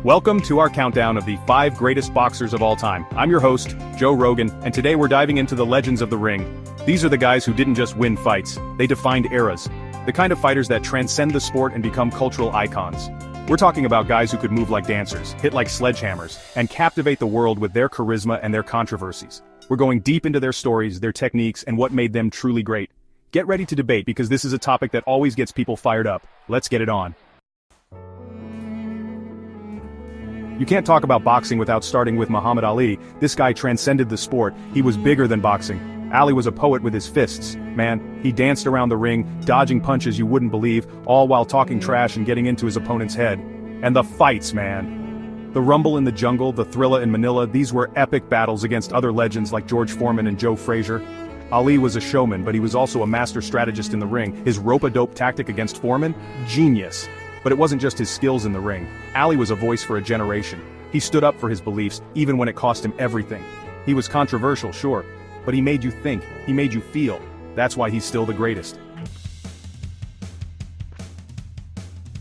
Welcome to our countdown of the 5 greatest boxers of all time. I'm your host, Joe Rogan, and today we're diving into the legends of the ring. These are the guys who didn't just win fights, they defined eras. The kind of fighters that transcend the sport and become cultural icons. We're talking about guys who could move like dancers, hit like sledgehammers, and captivate the world with their charisma and their controversies. We're going deep into their stories, their techniques, and what made them truly great. Get ready to debate because this is a topic that always gets people fired up. Let's get it on. You can't talk about boxing without starting with Muhammad Ali. This guy transcended the sport. He was bigger than boxing. Ali was a poet with his fists. Man, he danced around the ring, dodging punches you wouldn't believe, all while talking trash and getting into his opponent's head. And the fights, man. The Rumble in the Jungle, the Thrilla in Manila, these were epic battles against other legends like George Foreman and Joe Frazier. Ali was a showman, but he was also a master strategist in the ring. His rope-a-dope tactic against Foreman? Genius. But it wasn't just his skills in the ring. Ali was a voice for a generation. He stood up for his beliefs, even when it cost him everything. He was controversial, sure, but he made you think, he made you feel. That's why he's still the greatest.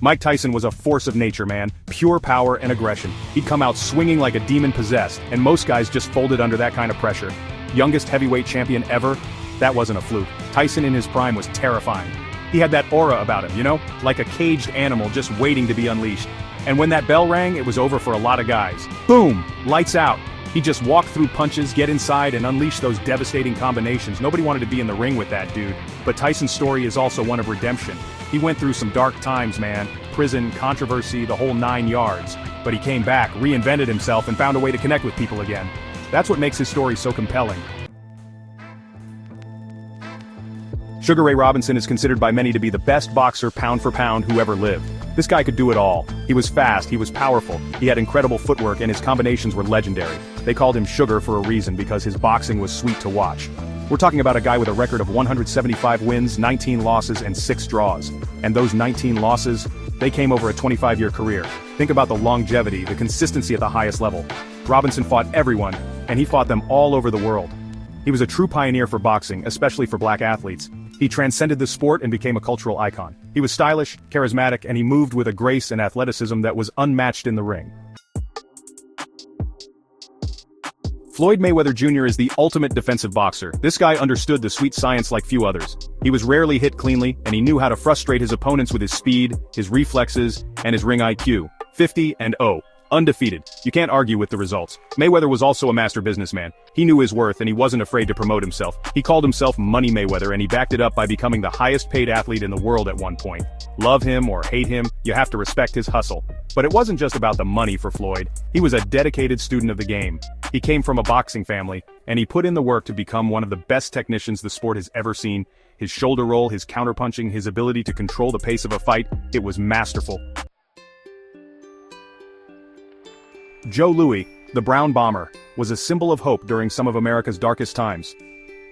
Mike Tyson was a force of nature, man. Pure power and aggression. He'd come out swinging like a demon possessed, and most guys just folded under that kind of pressure. Youngest heavyweight champion ever? That wasn't a fluke. Tyson in his prime was terrifying. He had that aura about him, you know? Like a caged animal just waiting to be unleashed. And when that bell rang, it was over for a lot of guys. Boom! Lights out. He just walked through punches, get inside, and unleash those devastating combinations. Nobody wanted to be in the ring with that dude. But Tyson's story is also one of redemption. He went through some dark times, man. Prison, controversy, the whole 9 yards. But he came back, reinvented himself, and found a way to connect with people again. That's what makes his story so compelling. Sugar Ray Robinson is considered by many to be the best boxer pound for pound who ever lived. This guy could do it all. He was fast, he was powerful, he had incredible footwork, and his combinations were legendary. They called him Sugar for a reason because his boxing was sweet to watch. We're talking about a guy with a record of 175 wins, 19 losses, and 6 draws. And those 19 losses, they came over a 25-year career. Think about the longevity, the consistency at the highest level. Robinson fought everyone, and he fought them all over the world. He was a true pioneer for boxing, especially for black athletes. He transcended the sport and became a cultural icon. He was stylish, charismatic, and he moved with a grace and athleticism that was unmatched in the ring. Floyd Mayweather Jr. is the ultimate defensive boxer. This guy understood the sweet science like few others. He was rarely hit cleanly, and he knew how to frustrate his opponents with his speed, his reflexes, and his ring IQ. 50-0. Undefeated. You can't argue with the results. Mayweather was also a master businessman. He knew his worth and he wasn't afraid to promote himself. He called himself Money Mayweather and he backed it up by becoming the highest paid athlete in the world at one point. Love him or hate him, you have to respect his hustle. But it wasn't just about the money for Floyd. He was a dedicated student of the game. He came from a boxing family, and he put in the work to become one of the best technicians the sport has ever seen. His shoulder roll, his counterpunching, his ability to control the pace of a fight, it was masterful. Joe Louis, the Brown Bomber, was a symbol of hope during some of America's darkest times.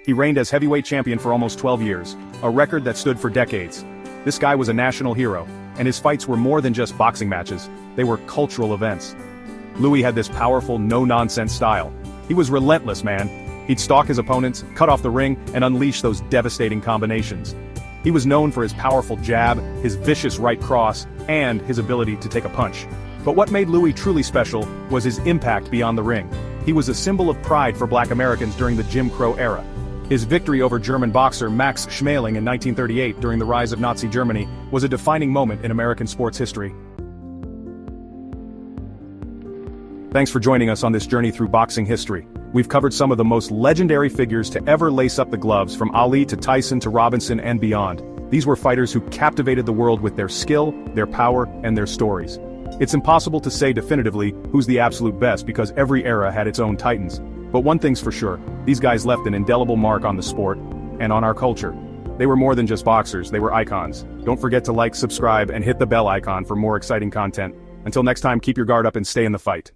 He reigned as heavyweight champion for almost 12 years, a record that stood for decades. This guy was a national hero, and his fights were more than just boxing matches, they were cultural events. Louis had this powerful, no-nonsense style. He was relentless, man. He'd stalk his opponents, cut off the ring, and unleash those devastating combinations. He was known for his powerful jab, his vicious right cross, and his ability to take a punch. But what made Louis truly special was his impact beyond the ring. He was a symbol of pride for black Americans during the Jim Crow era. His victory over German boxer Max Schmeling in 1938 during the rise of Nazi Germany was a defining moment in American sports history. Thanks for joining us on this journey through boxing history. We've covered some of the most legendary figures to ever lace up the gloves, from Ali to Tyson to Robinson and beyond. These were fighters who captivated the world with their skill, their power, and their stories. It's impossible to say definitively who's the absolute best because every era had its own titans. But one thing's for sure, these guys left an indelible mark on the sport and on our culture. They were more than just boxers, they were icons. Don't forget to like, subscribe, and hit the bell icon for more exciting content. Until next time, keep your guard up and stay in the fight.